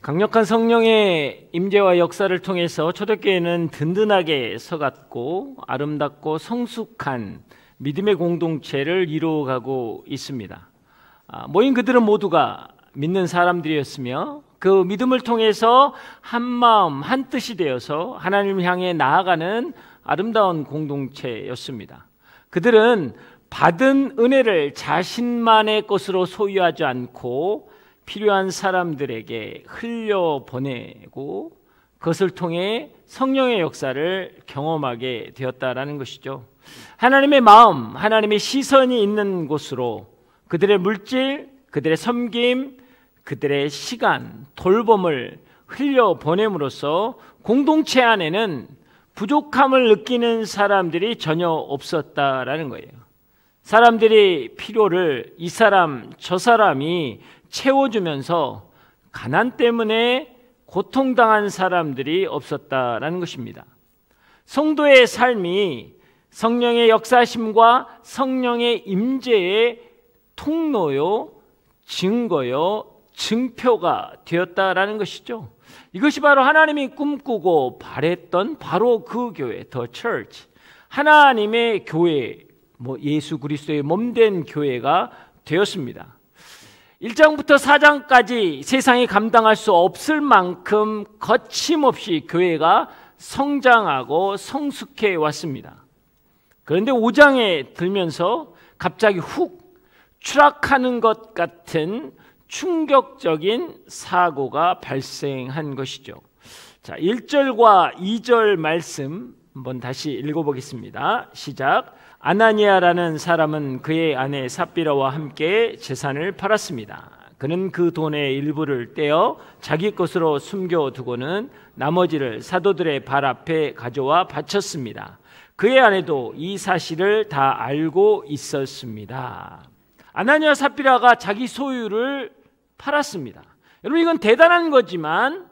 강력한 성령의 임재와 역사를 통해서 초대교회는 든든하게 서갔고 아름답고 성숙한 믿음의 공동체를 이루어가고 있습니다. 모인 그들은 모두가 믿는 사람들이었으며 그 믿음을 통해서 한 마음 한 뜻이 되어서 하나님을 향해 나아가는 아름다운 공동체였습니다. 그들은 받은 은혜를 자신만의 것으로 소유하지 않고 필요한 사람들에게 흘려보내고 그것을 통해 성령의 역사를 경험하게 되었다라는 것이죠. 하나님의 마음, 하나님의 시선이 있는 곳으로 그들의 물질, 그들의 섬김, 그들의 시간, 돌봄을 흘려보냄으로써 공동체 안에는 부족함을 느끼는 사람들이 전혀 없었다라는 거예요. 사람들이 필요를 이 사람 저 사람이 채워주면서 가난 때문에 고통당한 사람들이 없었다라는 것입니다. 성도의 삶이 성령의 역사심과 성령의 임재의 통로요, 증거요, 증표가 되었다라는 것이죠. 이것이 바로 하나님이 꿈꾸고 바랬던 바로 그 교회, The Church, 하나님의 교회, 예수 그리스도의 몸된 교회가 되었습니다. 1장부터 4장까지 세상이 감당할 수 없을 만큼 거침없이 교회가 성장하고 성숙해 왔습니다. 그런데 5장에 들면서 갑자기 훅 추락하는 것 같은 충격적인 사고가 발생한 것이죠. 자, 1절과 2절 말씀 한번 다시 읽어보겠습니다. 시작. 아나니아라는 사람은 그의 아내 삽비라와 함께 재산을 팔았습니다. 그는 그 돈의 일부를 떼어 자기 것으로 숨겨두고는 나머지를 사도들의 발 앞에 가져와 바쳤습니다. 그의 아내도 이 사실을 다 알고 있었습니다. 아나니아 삽비라가 자기 소유를 팔았습니다. 여러분, 이건 대단한 거지만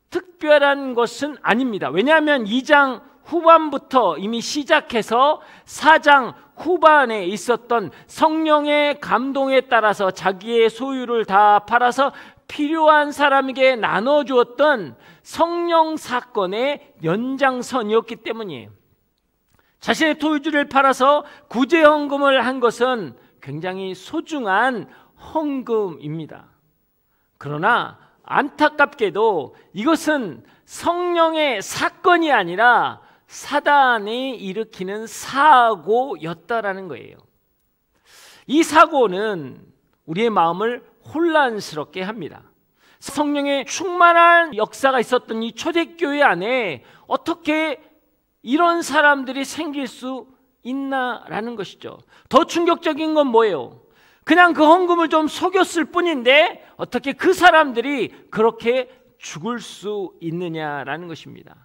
특별한 것은 아닙니다. 왜냐하면 2장 후반부터 이미 시작해서 4장 후반에 있었던 성령의 감동에 따라서 자기의 소유를 다 팔아서 필요한 사람에게 나눠주었던 성령 사건의 연장선이었기 때문이에요. 자신의 토유주를 팔아서 구제헌금을 한 것은 굉장히 소중한 헌금입니다. 그러나 안타깝게도 이것은 성령의 사건이 아니라 사단이 일으키는 사고였다라는 거예요. 이 사고는 우리의 마음을 혼란스럽게 합니다. 성령의 충만한 역사가 있었던 이 초대교회 안에 어떻게 이런 사람들이 생길 수 있나라는 것이죠. 더 충격적인 건 뭐예요? 그냥 그 헌금을 좀 속였을 뿐인데 어떻게 그 사람들이 그렇게 죽을 수 있느냐라는 것입니다.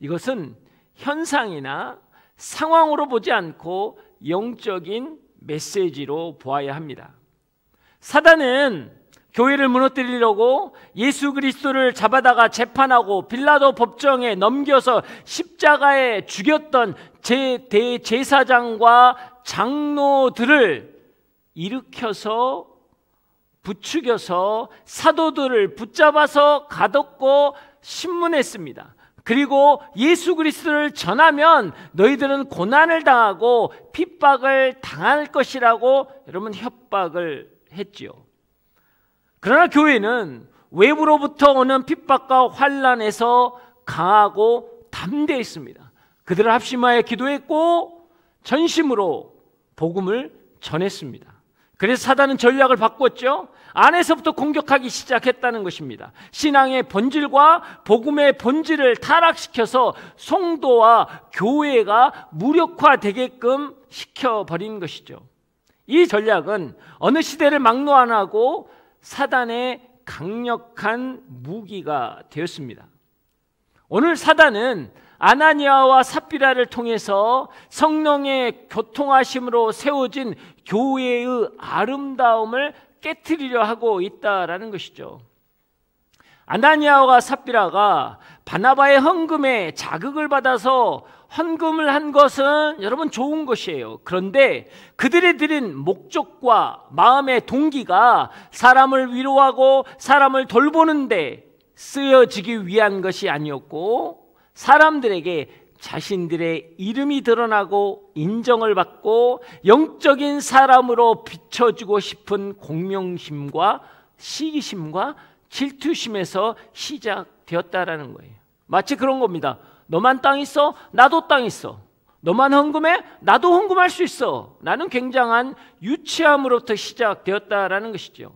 이것은 현상이나 상황으로 보지 않고 영적인 메시지로 보아야 합니다. 사단은 교회를 무너뜨리려고 예수 그리스도를 잡아다가 재판하고 빌라도 법정에 넘겨서 십자가에 죽였던 대제사장과 장로들을 일으켜서 부추겨서 사도들을 붙잡아서 가뒀고 신문했습니다. 그리고 예수 그리스도를 전하면 너희들은 고난을 당하고 핍박을 당할 것이라고 여러분 협박을 했지요. 그러나 교회는 외부로부터 오는 핍박과 환난에서 강하고 담대했습니다. 그들을 합심하여 기도했고 전심으로 복음을 전했습니다. 그래서 사단은 전략을 바꿨죠. 안에서부터 공격하기 시작했다는 것입니다. 신앙의 본질과 복음의 본질을 타락시켜서 성도와 교회가 무력화되게끔 시켜버린 것이죠. 이 전략은 어느 시대를 막론하고 사단의 강력한 무기가 되었습니다. 오늘 사단은 아나니아와 삽비라를 통해서 성령의 교통하심으로 세워진 교회의 아름다움을 깨트리려 하고 있다라는 것이죠. 아나니아와 삽비라가 바나바의 헌금에 자극을 받아서 헌금을 한 것은 여러분 좋은 것이에요. 그런데 그들이 드린 목적과 마음의 동기가 사람을 위로하고 사람을 돌보는데 쓰여지기 위한 것이 아니었고, 사람들에게 자신들의 이름이 드러나고 인정을 받고 영적인 사람으로 비춰주고 싶은 공명심과 시기심과 질투심에서 시작되었다라는 거예요. 마치 그런 겁니다. 너만 땅 있어? 나도 땅 있어. 너만 헌금해? 나도 헌금할 수 있어. 라는 굉장한 유치함으로부터 시작되었다라는 것이죠.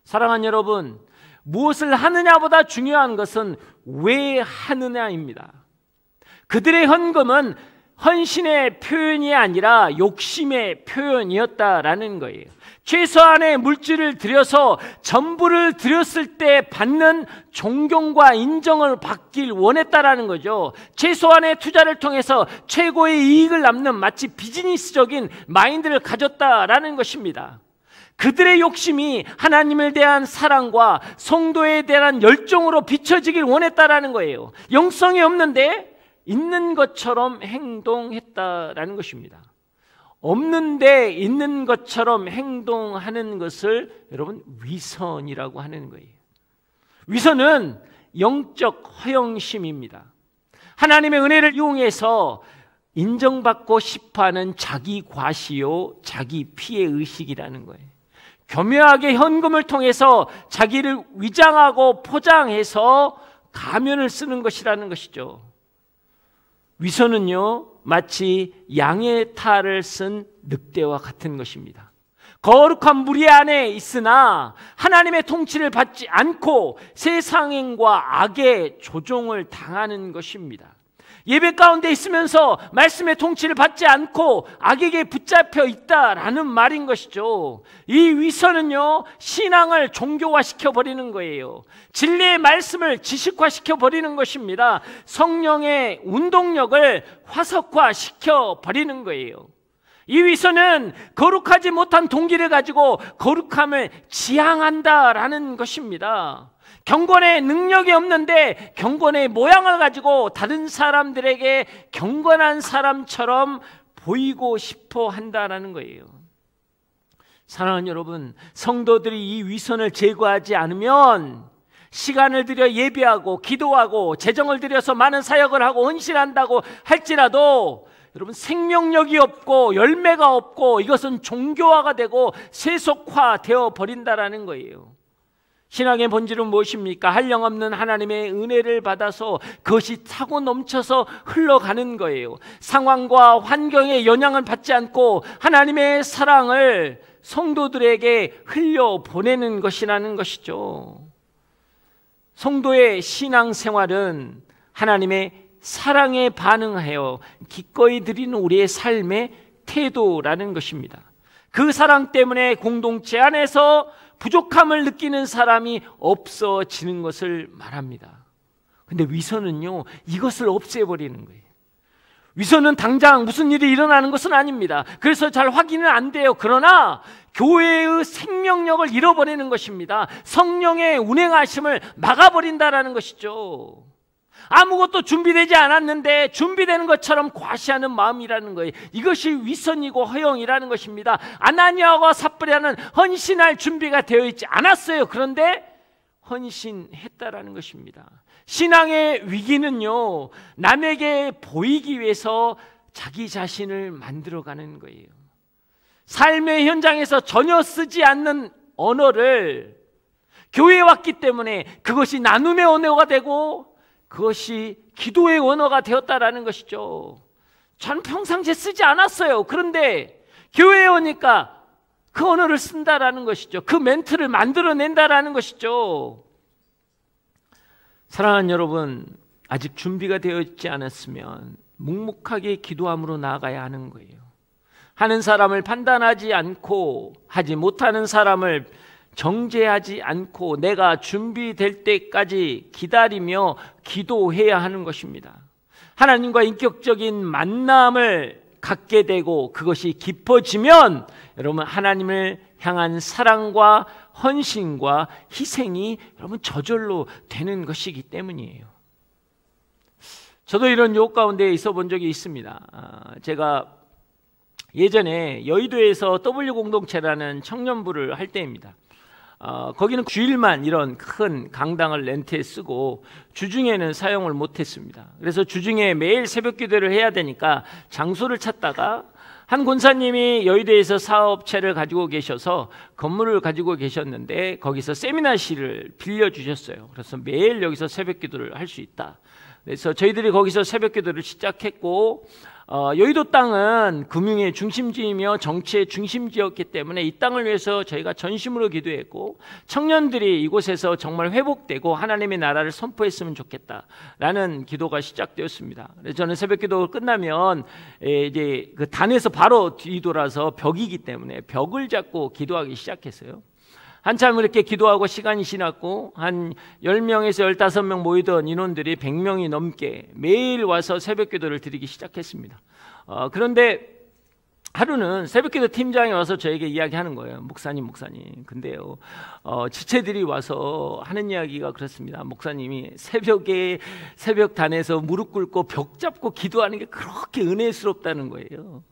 사랑하는 여러분, 무엇을 하느냐보다 중요한 것은 왜 하느냐입니다. 그들의 헌금은 헌신의 표현이 아니라 욕심의 표현이었다라는 거예요. 최소한의 물질을 들여서 전부를 드렸을 때 받는 존경과 인정을 받길 원했다라는 거죠. 최소한의 투자를 통해서 최고의 이익을 남는 마치 비즈니스적인 마인드를 가졌다라는 것입니다. 그들의 욕심이 하나님을 대한 사랑과 성도에 대한 열정으로 비춰지길 원했다라는 거예요. 영성이 없는데 있는 것처럼 행동했다라는 것입니다. 없는데 있는 것처럼 행동하는 것을 여러분 위선이라고 하는 거예요. 위선은 영적 허영심입니다. 하나님의 은혜를 이용해서 인정받고 싶어하는 자기 과시요 자기 피해 의식이라는 거예요. 교묘하게 현금을 통해서 자기를 위장하고 포장해서 가면을 쓰는 것이라는 것이죠. 위선은요, 마치 양의 탈을 쓴 늑대와 같은 것입니다. 거룩한 무리 안에 있으나 하나님의 통치를 받지 않고 세상행과 악의 조종을 당하는 것입니다. 예배 가운데 있으면서 말씀의 통치를 받지 않고 악에게 붙잡혀 있다라는 말인 것이죠. 이 위선은요, 신앙을 종교화시켜 버리는 거예요. 진리의 말씀을 지식화시켜 버리는 것입니다. 성령의 운동력을 화석화시켜 버리는 거예요. 이 위선은 거룩하지 못한 동기를 가지고 거룩함을 지향한다라는 것입니다. 경건의 능력이 없는데 경건의 모양을 가지고 다른 사람들에게 경건한 사람처럼 보이고 싶어 한다라는 거예요. 사랑하는 여러분, 성도들이 이 위선을 제거하지 않으면 시간을 들여 예배하고 기도하고 재정을 들여서 많은 사역을 하고 헌신한다고 할지라도 여러분 생명력이 없고 열매가 없고 이것은 종교화가 되고 세속화되어 버린다라는 거예요. 신앙의 본질은 무엇입니까? 한량없는 하나님의 은혜를 받아서 그것이 차고 넘쳐서 흘러가는 거예요. 상황과 환경에 영향을 받지 않고 하나님의 사랑을 성도들에게 흘려보내는 것이라는 것이죠. 성도의 신앙생활은 하나님의 사랑에 반응하여 기꺼이 드리는 우리의 삶의 태도라는 것입니다. 그 사랑 때문에 공동체 안에서 부족함을 느끼는 사람이 없어지는 것을 말합니다. 근데 위선은요, 이것을 없애버리는 거예요. 위선은 당장 무슨 일이 일어나는 것은 아닙니다. 그래서 잘 확인은 안 돼요. 그러나 교회의 생명력을 잃어버리는 것입니다. 성령의 운행하심을 막아버린다라는 것이죠. 아무것도 준비되지 않았는데 준비되는 것처럼 과시하는 마음이라는 거예요. 이것이 위선이고 허영이라는 것입니다. 아나니아와 삽비라는 헌신할 준비가 되어 있지 않았어요. 그런데 헌신했다라는 것입니다. 신앙의 위기는요, 남에게 보이기 위해서 자기 자신을 만들어가는 거예요. 삶의 현장에서 전혀 쓰지 않는 언어를 교회에 왔기 때문에 그것이 나눔의 언어가 되고 그것이 기도의 언어가 되었다라는 것이죠. 전 평상시에 쓰지 않았어요. 그런데 교회에 오니까 그 언어를 쓴다라는 것이죠. 그 멘트를 만들어낸다라는 것이죠. 사랑하는 여러분, 아직 준비가 되어 있지 않았으면 묵묵하게 기도함으로 나아가야 하는 거예요. 하는 사람을 판단하지 않고 하지 못하는 사람을 정죄하지 않고 내가 준비될 때까지 기다리며 기도해야 하는 것입니다. 하나님과 인격적인 만남을 갖게 되고 그것이 깊어지면 여러분 하나님을 향한 사랑과 헌신과 희생이 여러분 저절로 되는 것이기 때문이에요. 저도 이런 유혹 가운데 있어 본 적이 있습니다. 제가 예전에 여의도에서 W 공동체라는 청년부를 할 때입니다. 거기는 주일만 이런 큰 강당을 렌트에 쓰고 주중에는 사용을 못했습니다. 그래서 주중에 매일 새벽 기도를 해야 되니까 장소를 찾다가 한 권사님이 여의도에서 사업체를 가지고 계셔서 건물을 가지고 계셨는데 거기서 세미나실을 빌려주셨어요. 그래서 매일 여기서 새벽 기도를 할 수 있다. 그래서 저희들이 거기서 새벽 기도를 시작했고, 여의도 땅은 금융의 중심지이며 정치의 중심지였기 때문에 이 땅을 위해서 저희가 전심으로 기도했고, 청년들이 이곳에서 정말 회복되고 하나님의 나라를 선포했으면 좋겠다라는 기도가 시작되었습니다. 그래서 저는 새벽 기도 끝나면 이제 그 단에서 바로 뒤돌아서 벽이기 때문에 벽을 잡고 기도하기 시작했어요. 한참 이렇게 기도하고 시간이 지났고 한 10명에서 15명 모이던 인원들이 100명이 넘게 매일 와서 새벽 기도를 드리기 시작했습니다. 그런데 하루는 새벽기도 팀장이 와서 저에게 이야기하는 거예요. 목사님 근데요, 지체들이 와서 하는 이야기가 그렇습니다. 목사님이 새벽 단에서 무릎 꿇고 벽 잡고 기도하는 게 그렇게 은혜스럽다는 거예요.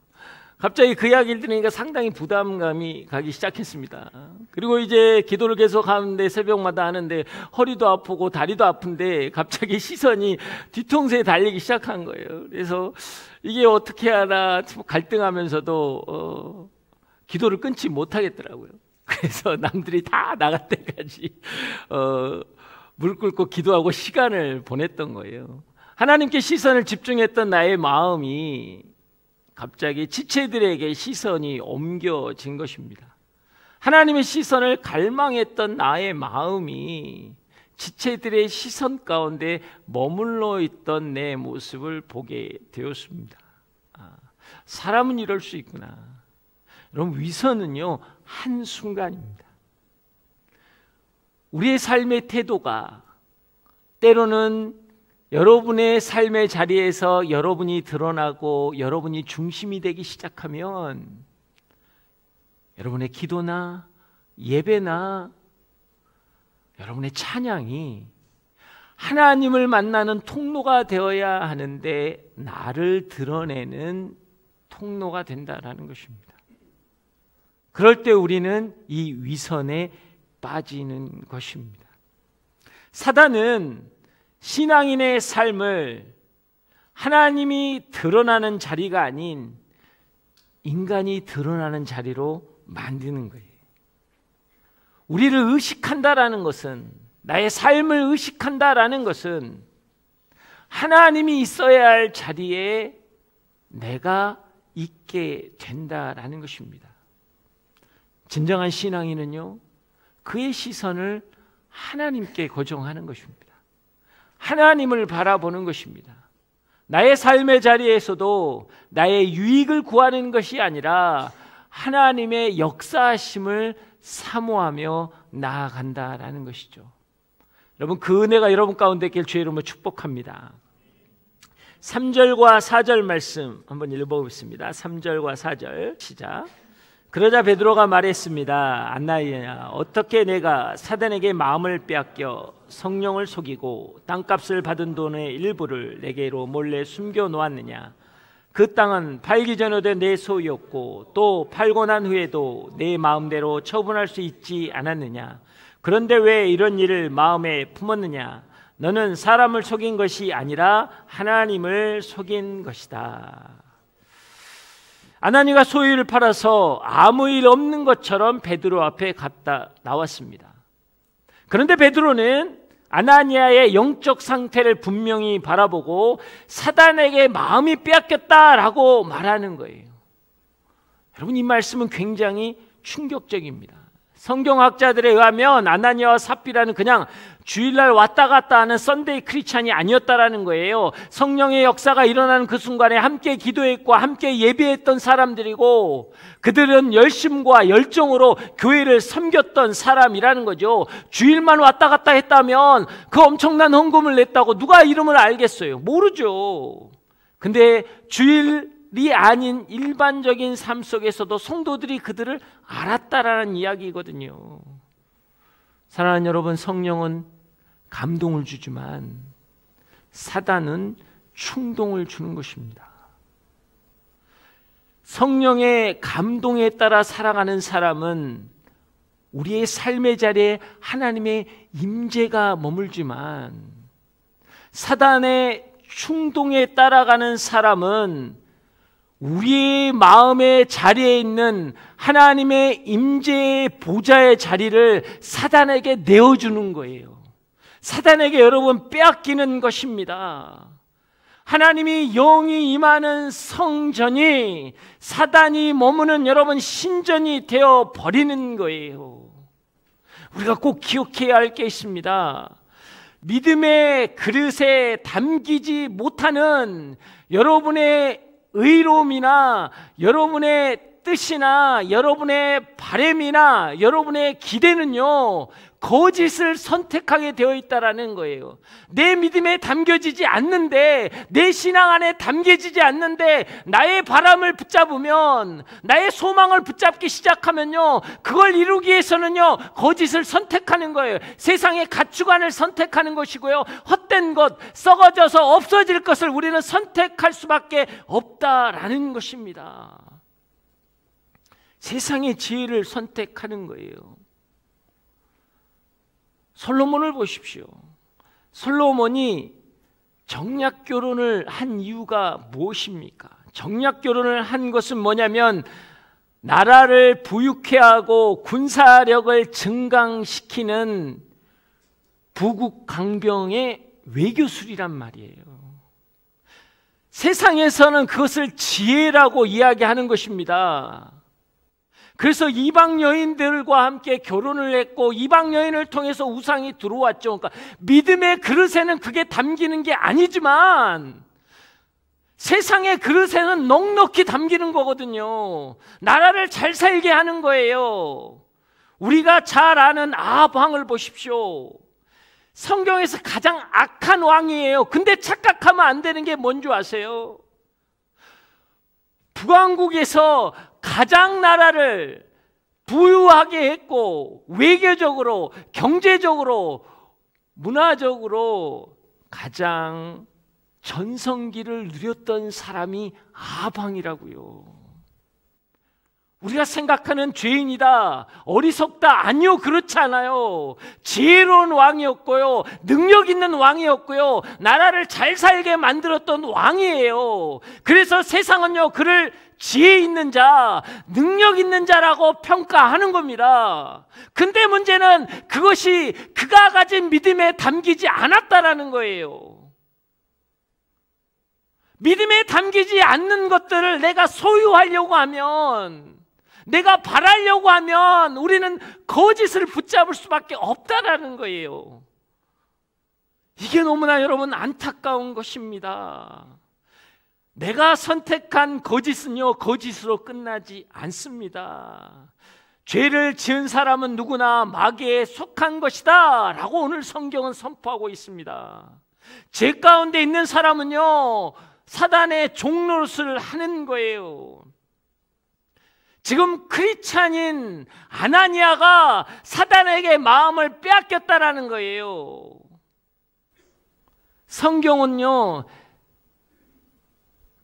갑자기 그 이야기를 들으니까 상당히 부담감이 가기 시작했습니다. 그리고 이제 기도를 계속 하는데 새벽마다 하는데 허리도 아프고 다리도 아픈데 갑자기 시선이 뒤통수에 달리기 시작한 거예요. 그래서 이게 어떻게 하나 갈등하면서도 기도를 끊지 못하겠더라고요. 그래서 남들이 다 나갈 때까지 무릎 꿇고 기도하고 시간을 보냈던 거예요. 하나님께 시선을 집중했던 나의 마음이 갑자기 지체들에게 시선이 옮겨진 것입니다. 하나님의 시선을 갈망했던 나의 마음이 지체들의 시선 가운데 머물러 있던 내 모습을 보게 되었습니다. 사람은 이럴 수 있구나. 여러분, 위선은요, 한순간입니다. 우리의 삶의 태도가 때로는 여러분의 삶의 자리에서 여러분이 드러나고 여러분이 중심이 되기 시작하면 여러분의 기도나 예배나 여러분의 찬양이 하나님을 만나는 통로가 되어야 하는데 나를 드러내는 통로가 된다라는 것입니다. 그럴 때 우리는 이 위선에 빠지는 것입니다. 사단은 신앙인의 삶을 하나님이 드러나는 자리가 아닌 인간이 드러나는 자리로 만드는 거예요. 우리를 의식한다라는 것은, 나의 삶을 의식한다라는 것은 하나님이 있어야 할 자리에 내가 있게 된다라는 것입니다. 진정한 신앙인은요, 그의 시선을 하나님께 고정하는 것입니다. 하나님을 바라보는 것입니다. 나의 삶의 자리에서도 나의 유익을 구하는 것이 아니라 하나님의 역사하심을 사모하며 나아간다라는 것이죠. 여러분, 그 은혜가 여러분 가운데 있길 주의 이름으로 축복합니다. 3절과 4절 말씀 한번 읽어보겠습니다. 3절과 4절 시작. 그러자 베드로가 말했습니다. 안나니야, 어떻게 내가 사단에게 마음을 빼앗겨 성령을 속이고 땅값을 받은 돈의 일부를 내게로 몰래 숨겨 놓았느냐? 그 땅은 팔기 전에도 내 소유였고 또 팔고 난 후에도 내 마음대로 처분할 수 있지 않았느냐? 그런데 왜 이런 일을 마음에 품었느냐? 너는 사람을 속인 것이 아니라 하나님을 속인 것이다. 아나니가 소유를 팔아서 아무 일 없는 것처럼 베드로 앞에 갔다 나왔습니다. 그런데 베드로는 아나니아의 영적 상태를 분명히 바라보고 사단에게 마음이 빼앗겼다라고 말하는 거예요. 여러분, 이 말씀은 굉장히 충격적입니다. 성경학자들에 의하면 아나니아와 삽비라는 그냥 주일날 왔다 갔다 하는 썬데이 크리스찬이 아니었다라는 거예요. 성령의 역사가 일어나는 그 순간에 함께 기도했고 함께 예배했던 사람들이고 그들은 열심과 열정으로 교회를 섬겼던 사람이라는 거죠. 주일만 왔다 갔다 했다면 그 엄청난 헌금을 냈다고 누가 이름을 알겠어요? 모르죠. 근데 주일이 아닌 일반적인 삶 속에서도 성도들이 그들을 알았다라는 이야기거든요. 사랑하는 여러분, 성령은 감동을 주지만 사단은 충동을 주는 것입니다. 성령의 감동에 따라 살아가는 사람은 우리의 삶의 자리에 하나님의 임재가 머물지만, 사단의 충동에 따라가는 사람은 우리의 마음의 자리에 있는 하나님의 임재의 보좌의 자리를 사단에게 내어주는 거예요. 사단에게 여러분 빼앗기는 것입니다. 하나님이 영이 임하는 성전이 사단이 머무는 여러분 신전이 되어 버리는 거예요. 우리가 꼭 기억해야 할 게 있습니다. 믿음의 그릇에 담기지 못하는 여러분의 의로움이나 여러분의 뜻이나 여러분의 바람이나 여러분의 기대는요, 거짓을 선택하게 되어 있다라는 거예요. 내 믿음에 담겨지지 않는데, 내 신앙 안에 담겨지지 않는데 나의 바람을 붙잡으면, 나의 소망을 붙잡기 시작하면요, 그걸 이루기 위해서는요 거짓을 선택하는 거예요. 세상의 가치관을 선택하는 것이고요, 헛된 것, 썩어져서 없어질 것을 우리는 선택할 수밖에 없다라는 것입니다. 세상의 지혜를 선택하는 거예요. 솔로몬을 보십시오. 솔로몬이 정략 결혼을 한 이유가 무엇입니까? 정략 결혼을 한 것은 뭐냐면 나라를 부유케 하고 군사력을 증강시키는 부국 강병의 외교술이란 말이에요. 세상에서는 그것을 지혜라고 이야기하는 것입니다. 그래서 이방 여인들과 함께 결혼을 했고 이방 여인을 통해서 우상이 들어왔죠. 그러니까 믿음의 그릇에는 그게 담기는 게 아니지만 세상의 그릇에는 넉넉히 담기는 거거든요. 나라를 잘 살게 하는 거예요. 우리가 잘 아는 아합 왕을 보십시오. 성경에서 가장 악한 왕이에요. 근데 착각하면 안 되는 게 뭔지 아세요? 북왕국에서 가장 나라를 부유하게 했고 외교적으로, 경제적으로, 문화적으로 가장 전성기를 누렸던 사람이 아합 왕이라고요. 우리가 생각하는 죄인이다, 어리석다, 아니요, 그렇지 않아요. 지혜로운 왕이었고요, 능력 있는 왕이었고요, 나라를 잘 살게 만들었던 왕이에요. 그래서 세상은요 그를 지혜 있는 자, 능력 있는 자라고 평가하는 겁니다. 근데 문제는 그것이 그가 가진 믿음에 담기지 않았다라는 거예요. 믿음에 담기지 않는 것들을 내가 소유하려고 하면, 내가 바라려고 하면 우리는 거짓을 붙잡을 수밖에 없다라는 거예요. 이게 너무나 여러분 안타까운 것입니다. 내가 선택한 거짓은요 거짓으로 끝나지 않습니다. 죄를 지은 사람은 누구나 마귀에 속한 것이다 라고 오늘 성경은 선포하고 있습니다. 죄 가운데 있는 사람은요 사단의 종노릇을 하는 거예요. 지금 크리스찬인 아나니아가 사단에게 마음을 빼앗겼다라는 거예요. 성경은요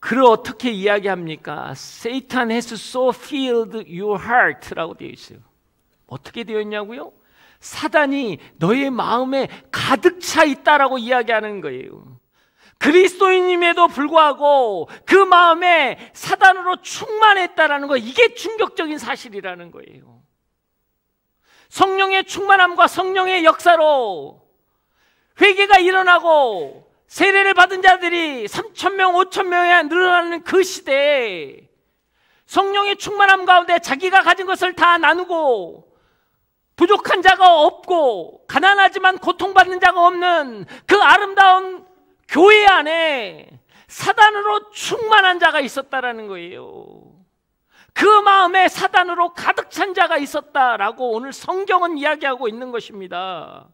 그를 어떻게 이야기합니까? Satan has so filled your heart라고 되어 있어요. 어떻게 되어 있냐고요? 사단이 너의 마음에 가득 차 있다라고 이야기하는 거예요. 그리스도인임에도 불구하고 그 마음에 사단으로 충만했다라는 거, 이게 충격적인 사실이라는 거예요. 성령의 충만함과 성령의 역사로 회개가 일어나고 세례를 받은 자들이 3,000명, 5,000명에 늘어나는 그 시대에 성령의 충만함 가운데 자기가 가진 것을 다 나누고 부족한 자가 없고 가난하지만 고통받는 자가 없는 그 아름다운 교회 안에 사단으로 충만한 자가 있었다라는 거예요. 그 마음에 사단으로 가득 찬 자가 있었다라고 오늘 성경은 이야기하고 있는 것입니다.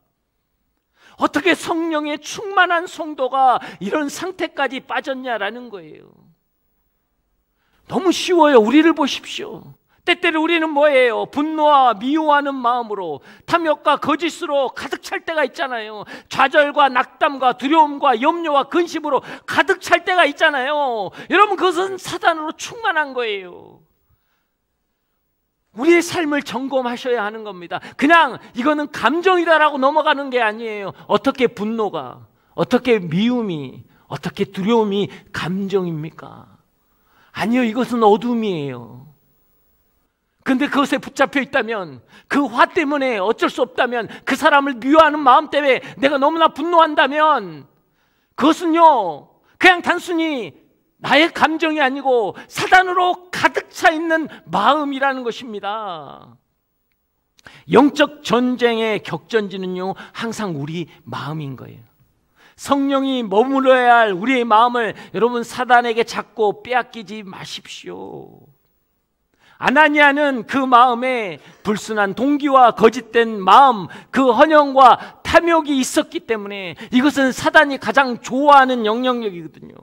어떻게 성령의 충만한 성도가 이런 상태까지 빠졌냐라는 거예요. 너무 쉬워요. 우리를 보십시오. 때때로 우리는 뭐예요? 분노와 미워하는 마음으로, 탐욕과 거짓으로 가득 찰 때가 있잖아요. 좌절과 낙담과 두려움과 염려와 근심으로 가득 찰 때가 있잖아요. 여러분, 그것은 사단으로 충만한 거예요. 우리의 삶을 점검하셔야 하는 겁니다. 그냥 이거는 감정이다라고 넘어가는 게 아니에요. 어떻게 분노가, 어떻게 미움이, 어떻게 두려움이 감정입니까? 아니요, 이것은 어둠이에요. 근데 그것에 붙잡혀 있다면, 그 화 때문에 어쩔 수 없다면, 그 사람을 미워하는 마음 때문에 내가 너무나 분노한다면, 그것은요 그냥 단순히 나의 감정이 아니고 사단으로 가득 차 있는 마음이라는 것입니다. 영적 전쟁의 격전지는요 항상 우리 마음인 거예요. 성령이 머물러야 할 우리의 마음을 여러분 사단에게 잡고 빼앗기지 마십시오. 아나니아는 그 마음에 불순한 동기와 거짓된 마음, 그 헌영과 탐욕이 있었기 때문에 이것은 사단이 가장 좋아하는 영향력이거든요.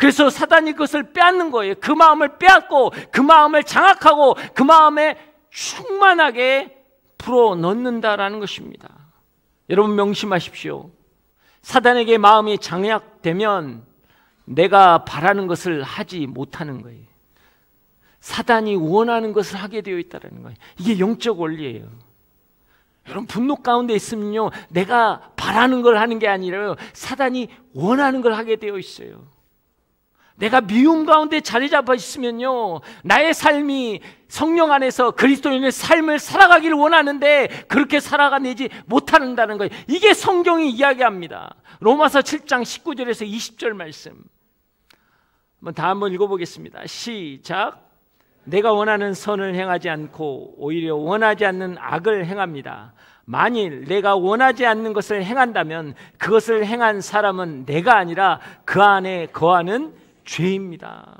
그래서 사단이 그것을 빼앗는 거예요. 그 마음을 빼앗고 그 마음을 장악하고 그 마음에 충만하게 풀어넣는다라는 것입니다. 여러분 명심하십시오. 사단에게 마음이 장악되면 내가 바라는 것을 하지 못하는 거예요. 사단이 원하는 것을 하게 되어 있다는 거예요. 이게 영적 원리예요. 여러분 분노 가운데 있으면요 내가 바라는 걸 하는 게 아니라요 사단이 원하는 걸 하게 되어 있어요. 내가 미움 가운데 자리 잡아 있으면요 나의 삶이 성령 안에서 그리스도인의 삶을 살아가기를 원하는데 그렇게 살아가내지 못한다는 거예요. 이게 성경이 이야기합니다. 로마서 7장 19절에서 20절 말씀 한번 읽어보겠습니다. 시작. 내가 원하는 선을 행하지 않고 오히려 원하지 않는 악을 행합니다. 만일 내가 원하지 않는 것을 행한다면 그것을 행한 사람은 내가 아니라 그 안에 거하는 죄입니다.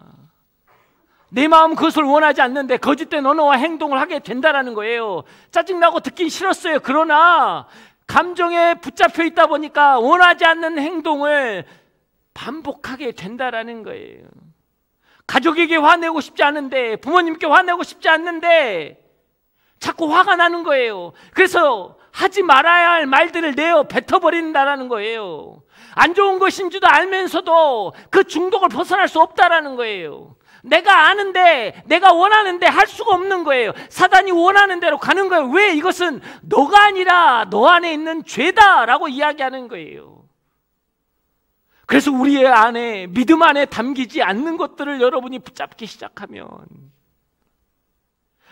내 마음 그것을 원하지 않는데 거짓된 언어와 행동을 하게 된다는 거예요. 짜증나고 듣긴 싫었어요. 그러나 감정에 붙잡혀 있다 보니까 원하지 않는 행동을 반복하게 된다는 거예요. 가족에게 화내고 싶지 않은데, 부모님께 화내고 싶지 않는데 자꾸 화가 나는 거예요. 그래서 하지 말아야 할 말들을 내어 뱉어버린다는 거예요. 안 좋은 것인 줄도 알면서도 그 중독을 벗어날 수 없다는 거예요. 내가 아는데, 내가 원하는데 할 수가 없는 거예요. 사단이 원하는 대로 가는 거예요. 왜? 이것은 너가 아니라 너 안에 있는 죄다라고 이야기하는 거예요. 그래서 우리의 안에 믿음 안에 담기지 않는 것들을 여러분이 붙잡기 시작하면,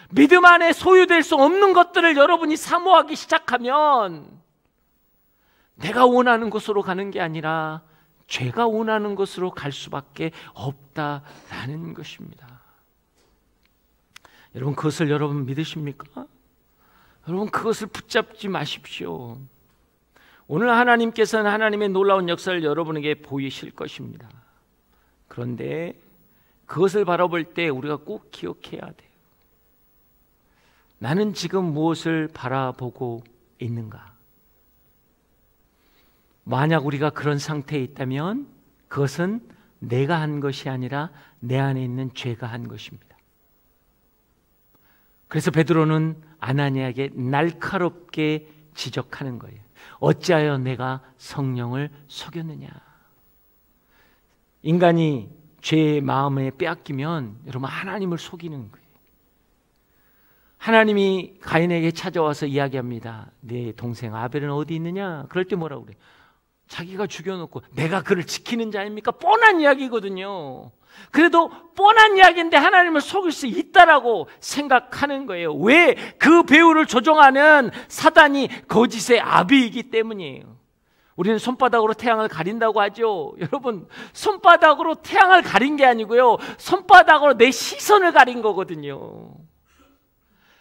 믿음 안에 소유될 수 없는 것들을 여러분이 사모하기 시작하면 내가 원하는 곳으로 가는 게 아니라 죄가 원하는 곳으로 갈 수밖에 없다라는 것입니다. 여러분 그것을 여러분 믿으십니까? 여러분 그것을 붙잡지 마십시오. 오늘 하나님께서는 하나님의 놀라운 역사를 여러분에게 보이실 것입니다. 그런데 그것을 바라볼 때 우리가 꼭 기억해야 돼요. 나는 지금 무엇을 바라보고 있는가? 만약 우리가 그런 상태에 있다면 그것은 내가 한 것이 아니라 내 안에 있는 죄가 한 것입니다. 그래서 베드로는 아나니아에게 날카롭게 지적하는 거예요. 어찌하여 내가 성령을 속였느냐? 인간이 죄의 마음에 빼앗기면 여러분 하나님을 속이는 거예요. 하나님이 가인에게 찾아와서 이야기합니다. 네 동생 아벨은 어디 있느냐? 그럴 때 뭐라고 그래요? 자기가 죽여놓고 내가 그를 지키는 자입니까? 뻔한 이야기거든요. 그래도 뻔한 이야기인데 하나님을 속일 수 있다라고 생각하는 거예요. 왜? 그 배우를 조종하는 사단이 거짓의 아비이기 때문이에요. 우리는 손바닥으로 태양을 가린다고 하죠. 여러분 손바닥으로 태양을 가린 게 아니고요 손바닥으로 내 시선을 가린 거거든요.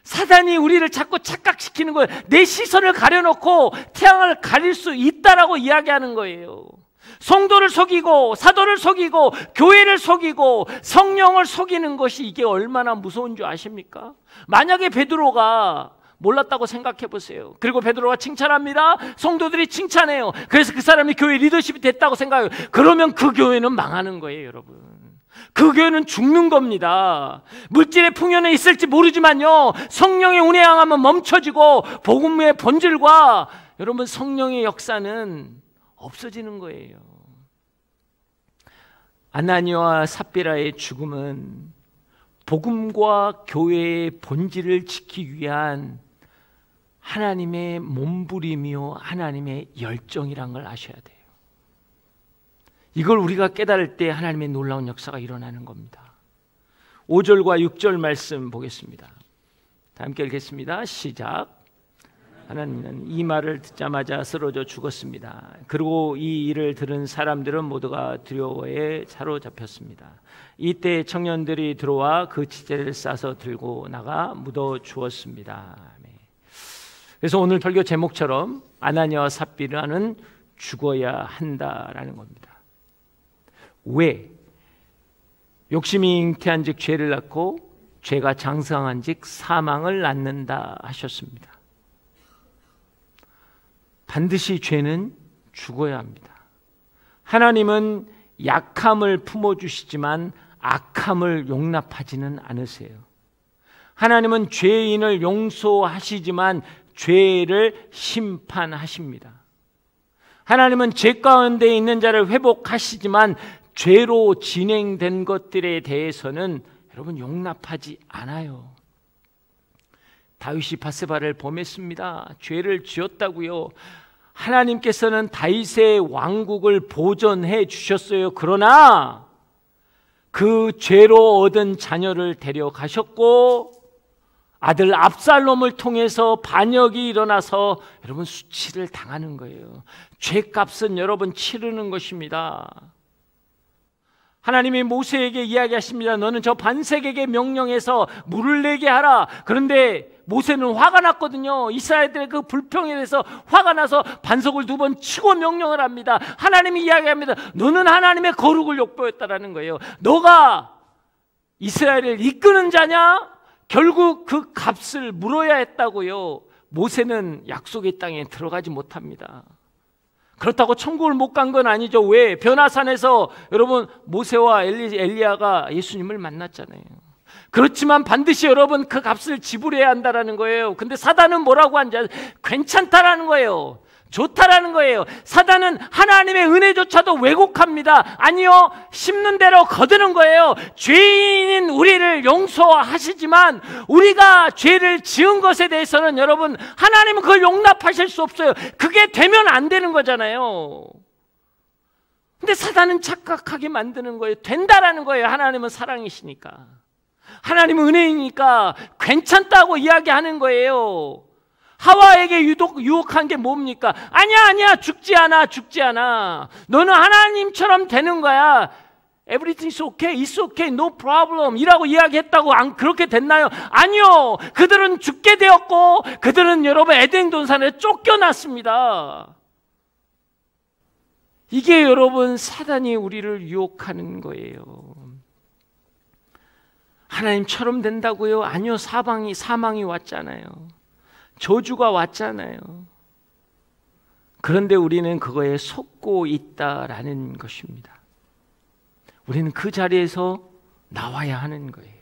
사단이 우리를 자꾸 착각시키는 거예요. 내 시선을 가려놓고 태양을 가릴 수 있다라고 이야기하는 거예요. 성도를 속이고 사도를 속이고 교회를 속이고 성령을 속이는 것이 이게 얼마나 무서운 줄 아십니까? 만약에 베드로가 몰랐다고 생각해 보세요. 그리고 베드로가 칭찬합니다. 성도들이 칭찬해요. 그래서 그 사람이 교회 리더십이 됐다고 생각해요. 그러면 그 교회는 망하는 거예요, 여러분. 그 교회는 죽는 겁니다. 물질의 풍요는 있을지 모르지만요, 성령의 운에 향하면 멈춰지고 복음의 본질과 여러분 성령의 역사는 없어지는 거예요. 아나니아와 삽비라의 죽음은 복음과 교회의 본질을 지키기 위한 하나님의 몸부림이요 하나님의 열정이란 걸 아셔야 돼요. 이걸 우리가 깨달을 때 하나님의 놀라운 역사가 일어나는 겁니다. 5절과 6절 말씀 보겠습니다. 다 함께 읽겠습니다. 시작. 하나님은 이 말을 듣자마자 쓰러져 죽었습니다. 그리고 이 일을 들은 사람들은 모두가 두려워에 사로잡혔습니다. 이때 청년들이 들어와 그 지체를 싸서 들고 나가 묻어 주었습니다. 그래서 오늘 설교 제목처럼 아나니아와 삽비라는 죽어야 한다라는 겁니다. 왜? 욕심이 잉태한즉 죄를 낳고 죄가 장성한즉 사망을 낳는다 하셨습니다. 반드시 죄는 죽어야 합니다. 하나님은 약함을 품어주시지만 악함을 용납하지는 않으세요. 하나님은 죄인을 용서하시지만 죄를 심판하십니다. 하나님은 죄 가운데 있는 자를 회복하시지만 죄로 진행된 것들에 대해서는 여러분 용납하지 않아요. 다윗이 바세바를 범했습니다. 죄를 지었다고요. 하나님께서는 다윗의 왕국을 보존해 주셨어요. 그러나 그 죄로 얻은 자녀를 데려가셨고 아들 압살롬을 통해서 반역이 일어나서 여러분 수치를 당하는 거예요. 죄값은 여러분 치르는 것입니다. 하나님이 모세에게 이야기하십니다. 너는 저 반석에게 명령해서 물을 내게 하라. 그런데 모세는 화가 났거든요. 이스라엘들의 그 불평에 대해서 화가 나서 반석을 2번 치고 명령을 합니다. 하나님이 이야기합니다. 너는 하나님의 거룩을 욕보였다라는 거예요. 너가 이스라엘을 이끄는 자냐? 결국 그 값을 물어야 했다고요. 모세는 약속의 땅에 들어가지 못합니다. 그렇다고 천국을 못 간 건 아니죠. 왜? 변화산에서 여러분 모세와 엘리야가 예수님을 만났잖아요. 그렇지만 반드시 여러분 그 값을 지불해야 한다는 거예요. 근데 사단은 뭐라고 하는지 괜찮다라는 거예요. 좋다라는 거예요. 사단은 하나님의 은혜조차도 왜곡합니다. 아니요, 심는 대로 거두는 거예요. 죄인인 우리를 용서하시지만 우리가 죄를 지은 것에 대해서는 여러분 하나님은 그걸 용납하실 수 없어요. 그게 되면 안 되는 거잖아요. 근데 사단은 착각하게 만드는 거예요. 된다라는 거예요. 하나님은 사랑이시니까, 하나님은 은혜이니까 괜찮다고 이야기하는 거예요. 하와에게 유혹한 게 뭡니까? 아니야, 죽지 않아. 너는 하나님처럼 되는 거야. Everything is okay, it's okay, no problem 이라고 이야기했다고 그렇게 됐나요? 아니요. 그들은 죽게 되었고 그들은 여러분 에덴 동산에 쫓겨났습니다. 이게 여러분 사단이 우리를 유혹하는 거예요. 하나님처럼 된다고요? 아니요. 사망이 왔잖아요. 저주가 왔잖아요. 그런데 우리는 그거에 속고 있다라는 것입니다. 우리는 그 자리에서 나와야 하는 거예요.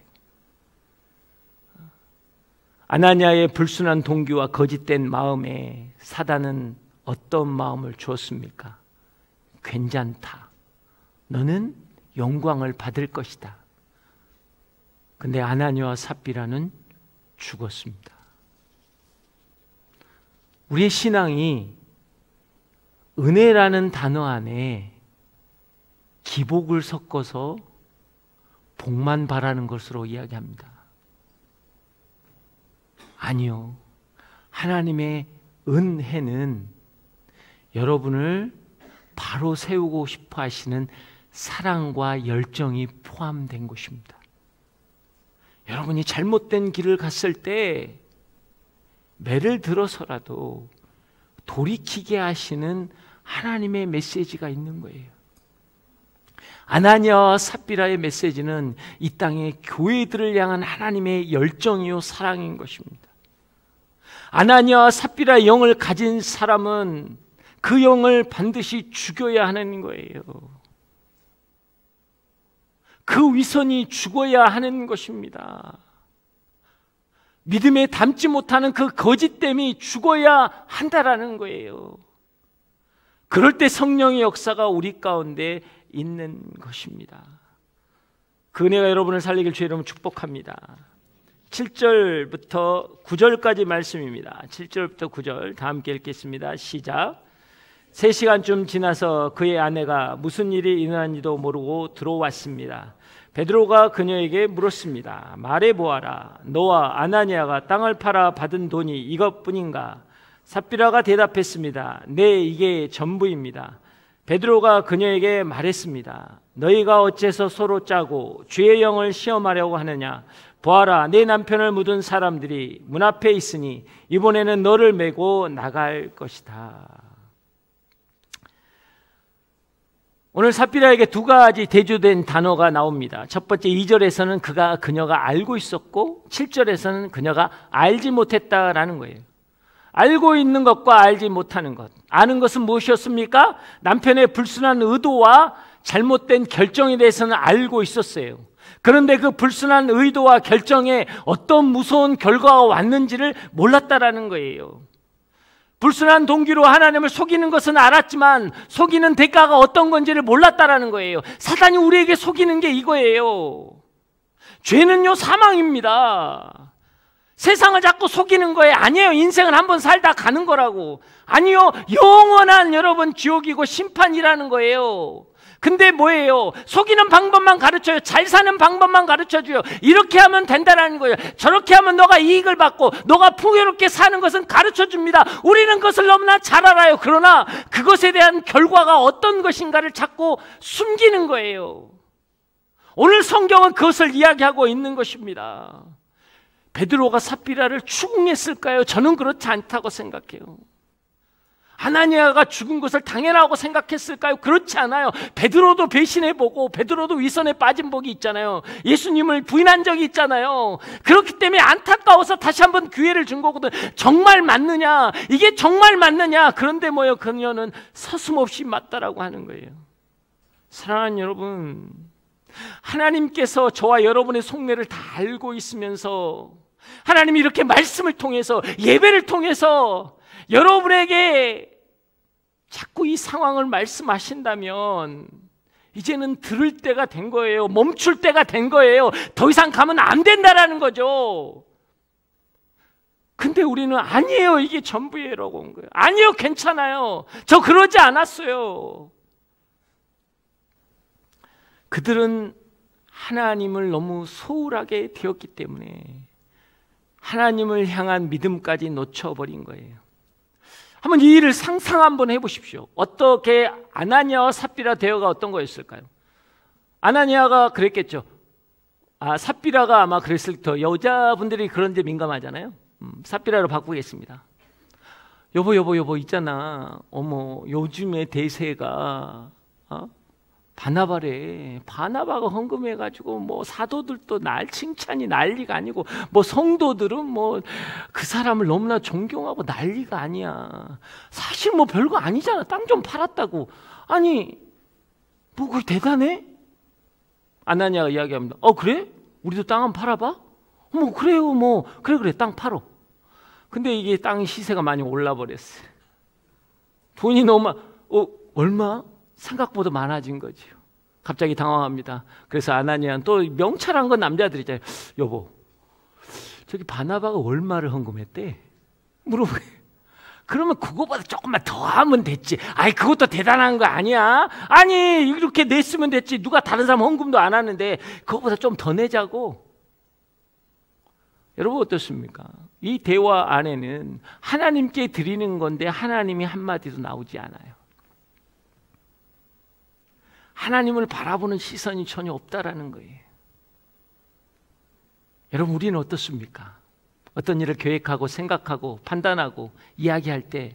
아나니아의 불순한 동기와 거짓된 마음에 사단은 어떤 마음을 주었습니까? 괜찮다. 너는 영광을 받을 것이다. 근데 아나니아와 삽비라는 죽었습니다. 우리의 신앙이 은혜라는 단어 안에 기복을 섞어서 복만 바라는 것으로 이야기합니다. 아니요. 하나님의 은혜는 여러분을 바로 세우고 싶어 하시는 사랑과 열정이 포함된 것입니다. 여러분이 잘못된 길을 갔을 때 매를 들어서라도 돌이키게 하시는 하나님의 메시지가 있는 거예요. 아나니아와 삽비라의 메시지는 이 땅의 교회들을 향한 하나님의 열정이요 사랑인 것입니다. 아나니아와 삽비라의 영을 가진 사람은 그 영을 반드시 죽여야 하는 거예요. 그 위선이 죽어야 하는 것입니다. 믿음에 담지 못하는 그 거짓됨이 죽어야 한다라는 거예요. 그럴 때 성령의 역사가 우리 가운데 있는 것입니다. 그 은혜가 여러분을 살리길 주의 이름으로 축복합니다. 7절부터 9절까지 말씀입니다. 7절부터 9절 다 함께 읽겠습니다. 시작. 3시간쯤 지나서 그의 아내가 무슨 일이 일어난지도 모르고 들어왔습니다. 베드로가 그녀에게 물었습니다. 말해보아라. 너와 아나니아가 땅을 팔아 받은 돈이 이것뿐인가? 삽비라가 대답했습니다. 네, 이게 전부입니다. 베드로가 그녀에게 말했습니다. 너희가 어째서 서로 짜고 주의 영을 시험하려고 하느냐? 보아라, 내 남편을 묻은 사람들이 문 앞에 있으니 이번에는 너를 메고 나갈 것이다. 오늘 삽비라에게 두 가지 대조된 단어가 나옵니다. 첫 번째 2절에서는 그녀가 알고 있었고 7절에서는 그녀가 알지 못했다라는 거예요. 알고 있는 것과 알지 못하는 것. 아는 것은 무엇이었습니까? 남편의 불순한 의도와 잘못된 결정에 대해서는 알고 있었어요. 그런데 그 불순한 의도와 결정에 어떤 무서운 결과가 왔는지를 몰랐다라는 거예요. 불순한 동기로 하나님을 속이는 것은 알았지만 속이는 대가가 어떤 건지를 몰랐다라는 거예요. 사단이 우리에게 속이는 게 이거예요. 죄는요, 사망입니다. 세상을 자꾸 속이는 거예요. 아니에요. 인생은 한번 살다 가는 거라고. 아니요. 영원한 여러분 지옥이고 심판이라는 거예요. 근데 뭐예요? 속이는 방법만 가르쳐요. 잘 사는 방법만 가르쳐줘요. 이렇게 하면 된다는 거예요. 저렇게 하면 너가 이익을 받고 너가 풍요롭게 사는 것은 가르쳐줍니다. 우리는 그것을 너무나 잘 알아요. 그러나 그것에 대한 결과가 어떤 것인가를 자꾸 숨기는 거예요. 오늘 성경은 그것을 이야기하고 있는 것입니다. 베드로가 삽비라를 추궁했을까요? 저는 그렇지 않다고 생각해요. 아나니아가 죽은 것을 당연하고 생각했을까요? 그렇지 않아요. 베드로도 배신해보고 베드로도 위선에 빠진 복이 있잖아요. 예수님을 부인한 적이 있잖아요. 그렇기 때문에 안타까워서 다시 한번 기회를 준 거거든. 정말 맞느냐? 이게 정말 맞느냐? 그런데 뭐예요? 그녀는 서슴없이 맞다라고 하는 거예요. 사랑하는 여러분, 하나님께서 저와 여러분의 속내를 다 알고 있으면서 하나님이 이렇게 말씀을 통해서 예배를 통해서 여러분에게 자꾸 이 상황을 말씀하신다면 이제는 들을 때가 된 거예요. 멈출 때가 된 거예요. 더 이상 가면 안 된다라는 거죠. 근데 우리는 아니에요. 이게 전부예요라고 온 거예요. 아니요. 괜찮아요. 저 그러지 않았어요. 그들은 하나님을 너무 소홀하게 되었기 때문에 하나님을 향한 믿음까지 놓쳐버린 거예요. 한번 이 일을 상상 한번 해보십시오. 어떻게 아나니아와 삽비라 대화가 어떤 거였을까요? 아나니아가 그랬겠죠. 삽비라가 아마 그랬을 때 여자분들이 그런 데 민감하잖아요. 삽비라로 바꾸겠습니다. 여보 있잖아. 어머 요즘에 대세가 바나바래. 바나바가 헌금해가지고 뭐 사도들도 칭찬이 난리가 아니고 뭐 성도들은 뭐 그 사람을 너무나 존경하고 난리가 아니야. 사실 뭐 별거 아니잖아. 땅 좀 팔았다고. 아니 뭐 그게 대단해? 아나니아가 이야기합니다. 그래? 우리도 땅 한번 팔아봐? 뭐 그래요. 뭐 그래 땅 팔어. 근데 이게 땅 시세가 많이 올라버렸어요. 돈이 너무 얼마? 생각보다 많아진 거죠. 갑자기 당황합니다. 그래서 아나니아는 또 명찰한 건 남자들이잖아요. 여보, 저기 바나바가 얼마를 헌금했대? 물어보게. 그러면 그거보다 조금만 더 하면 됐지. 그것도 대단한 거 아니야? 아니 이렇게 냈으면 됐지. 누가 다른 사람 헌금도 안 하는데 그거보다 좀 더 내자고. 여러분 어떻습니까? 이 대화 안에는 하나님께 드리는 건데 하나님이 한마디도 나오지 않아요. 하나님을 바라보는 시선이 전혀 없다라는 거예요. 여러분 우리는 어떻습니까? 어떤 일을 계획하고 생각하고 판단하고 이야기할 때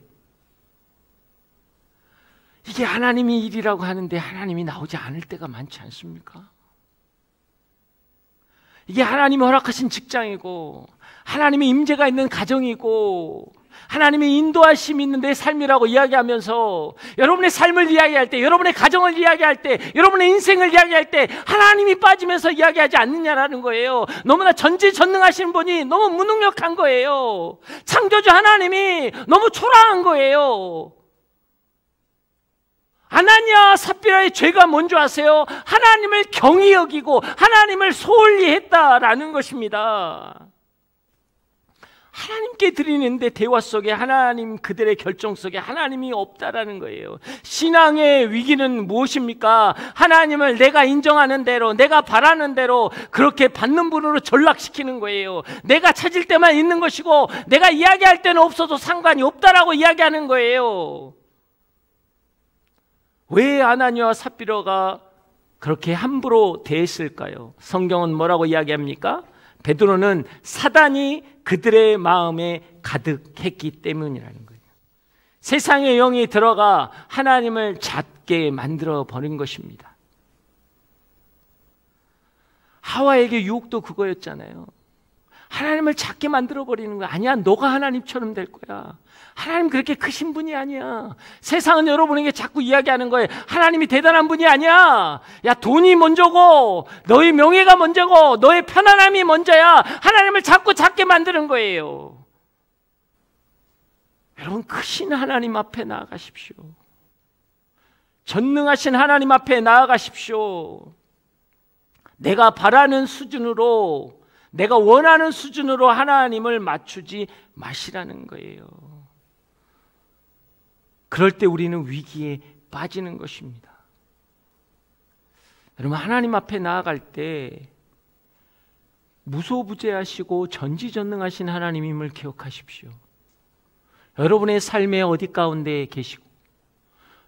이게 하나님의 일이라고 하는데 하나님이 나오지 않을 때가 많지 않습니까? 이게 하나님이 허락하신 직장이고 하나님의 임재가 있는 가정이고 하나님의 인도하심이 있는 내 삶이라고 이야기하면서 여러분의 삶을 이야기할 때, 여러분의 가정을 이야기할 때, 여러분의 인생을 이야기할 때 하나님이 빠지면서 이야기하지 않느냐라는 거예요. 너무나 전지전능하신 분이 너무 무능력한 거예요. 창조주 하나님이 너무 초라한 거예요. 아나니아와 삽비라의 죄가 뭔지 아세요? 하나님을 경히 여기고 하나님을 소홀히 했다라는 것입니다. 하나님께 드리는데 대화 속에 하나님, 그들의 결정 속에 하나님이 없다라는 거예요. 신앙의 위기는 무엇입니까? 하나님을 내가 인정하는 대로, 내가 바라는 대로 그렇게 받는 분으로 전락시키는 거예요. 내가 찾을 때만 있는 것이고 내가 이야기할 때는 없어도 상관이 없다라고 이야기하는 거예요. 왜 아나니아와 삽비라가 그렇게 함부로 대했을까요? 성경은 뭐라고 이야기합니까? 베드로는 사단이 그들의 마음에 가득했기 때문이라는 거예요. 세상의 영이 들어가 하나님을 작게 만들어 버린 것입니다. 하와에게 유혹도 그거였잖아요. 하나님을 작게 만들어 버리는 거야. 아니야, 너가 하나님처럼 될 거야. 하나님 그렇게 크신 분이 아니야. 세상은 여러분에게 자꾸 이야기하는 거예요. 하나님이 대단한 분이 아니야. 야, 돈이 먼저고 너의 명예가 먼저고 너의 편안함이 먼저야. 하나님을 자꾸 작게 만드는 거예요. 여러분, 크신 하나님 앞에 나아가십시오. 전능하신 하나님 앞에 나아가십시오. 내가 바라는 수준으로, 내가 원하는 수준으로 하나님을 맞추지 마시라는 거예요. 그럴 때 우리는 위기에 빠지는 것입니다. 여러분, 하나님 앞에 나아갈 때 무소부재하시고 전지전능하신 하나님임을 기억하십시오. 여러분의 삶의 어디 가운데 계시고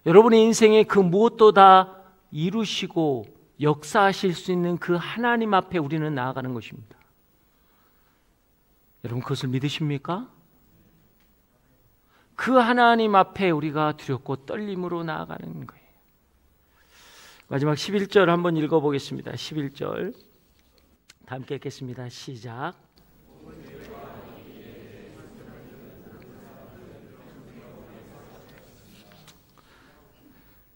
여러분의 인생의 그 무엇도 다 이루시고 역사하실 수 있는 그 하나님 앞에 우리는 나아가는 것입니다. 여러분, 그것을 믿으십니까? 그 하나님 앞에 우리가 두렵고 떨림으로 나아가는 거예요. 마지막 11절 한번 읽어보겠습니다. 11절 다 함께 읽겠습니다. 시작.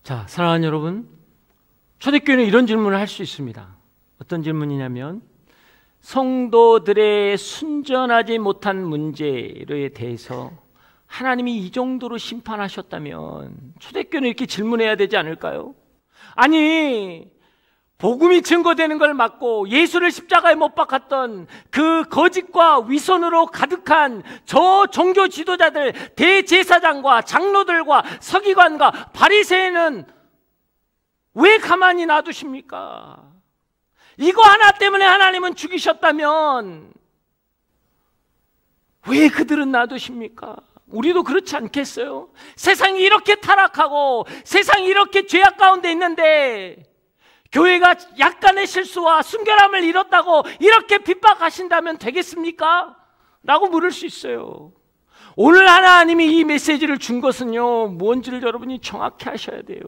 자, 사랑하는 여러분, 초대교회는 이런 질문을 할 수 있습니다. 어떤 질문이냐면, 성도들의 순전하지 못한 문제에 대해서 하나님이 이 정도로 심판하셨다면 초대교회는 이렇게 질문해야 되지 않을까요? 아니, 복음이 증거되는 걸 막고 예수를 십자가에 못 박았던 그 거짓과 위선으로 가득한 저 종교 지도자들, 대제사장과 장로들과 서기관과 바리새인은 왜 가만히 놔두십니까? 이거 하나 때문에 하나님은 죽이셨다면 왜 그들은 놔두십니까? 우리도 그렇지 않겠어요? 세상이 이렇게 타락하고 세상이 이렇게 죄악 가운데 있는데 교회가 약간의 실수와 순결함을 잃었다고 이렇게 핍박하신다면 되겠습니까? 라고 물을 수 있어요. 오늘 하나님이 이 메시지를 준 것은요, 뭔지를 여러분이 정확히 하셔야 돼요.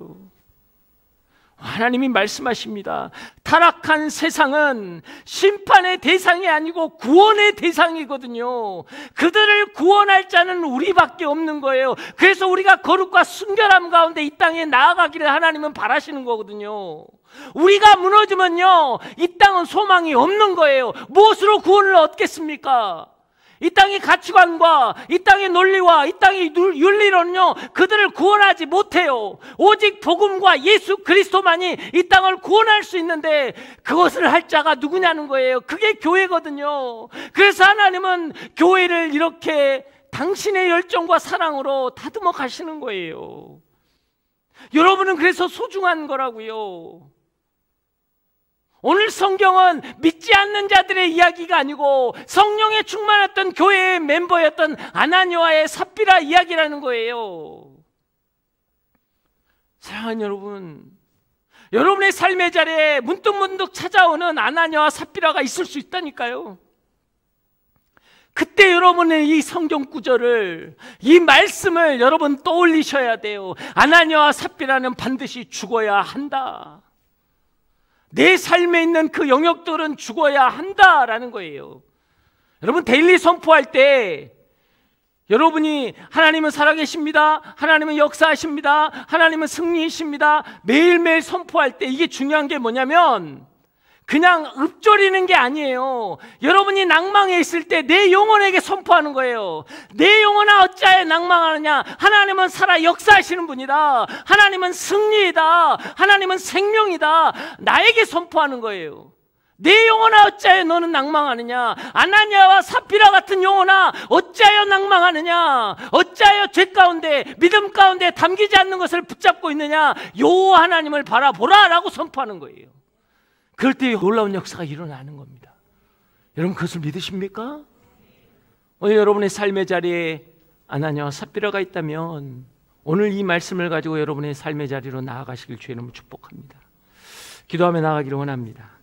하나님이 말씀하십니다. 타락한 세상은 심판의 대상이 아니고 구원의 대상이거든요. 그들을 구원할 자는 우리밖에 없는 거예요. 그래서 우리가 거룩과 순결함 가운데 이 땅에 나아가기를 하나님은 바라시는 거거든요. 우리가 무너지면요, 이 땅은 소망이 없는 거예요. 무엇으로 구원을 얻겠습니까? 이 땅의 가치관과 이 땅의 논리와 이 땅의 윤리론은요, 그들을 구원하지 못해요. 오직 복음과 예수 그리스도만이 이 땅을 구원할 수 있는데 그것을 할 자가 누구냐는 거예요. 그게 교회거든요. 그래서 하나님은 교회를 이렇게 당신의 열정과 사랑으로 다듬어 가시는 거예요. 여러분은 그래서 소중한 거라고요. 오늘 성경은 믿지 않는 자들의 이야기가 아니고 성령에 충만했던 교회의 멤버였던 아나니아와의 삽비라 이야기라는 거예요. 사랑하는 여러분, 여러분의 삶의 자리에 문득문득 찾아오는 아나니아와 삽비라가 있을 수 있다니까요. 그때 여러분의 이 성경 구절을, 이 말씀을 여러분 떠올리셔야 돼요. 아나니아와 삽비라는 반드시 죽어야 한다. 내 삶에 있는 그 영역들은 죽어야 한다라는 거예요. 여러분, 데일리 선포할 때 여러분이 하나님은 살아계십니다, 하나님은 역사하십니다, 하나님은 승리이십니다 매일매일 선포할 때 이게 중요한 게 뭐냐면 그냥 읊조리는 게 아니에요. 여러분이 낭망에 있을 때 내 영혼에게 선포하는 거예요. 내 영혼아 어찌하여 낭망하느냐, 하나님은 살아 역사하시는 분이다, 하나님은 승리이다, 하나님은 생명이다, 나에게 선포하는 거예요. 내 영혼아 어찌하여 너는 낭망하느냐, 아나니아와 삽비라 같은 영혼아 어찌하여 낭망하느냐, 어찌하여 죄 가운데 믿음 가운데 담기지 않는 것을 붙잡고 있느냐, 여호와 하나님을 바라보라 라고 선포하는 거예요. 그럴 때 놀라운 역사가 일어나는 겁니다. 여러분 그것을 믿으십니까? 오늘 여러분의 삶의 자리에 아나니아와 삽비라가 있다면 오늘 이 말씀을 가지고 여러분의 삶의 자리로 나아가시길 주의 이름으로 축복합니다. 기도하며 나아가기를 원합니다.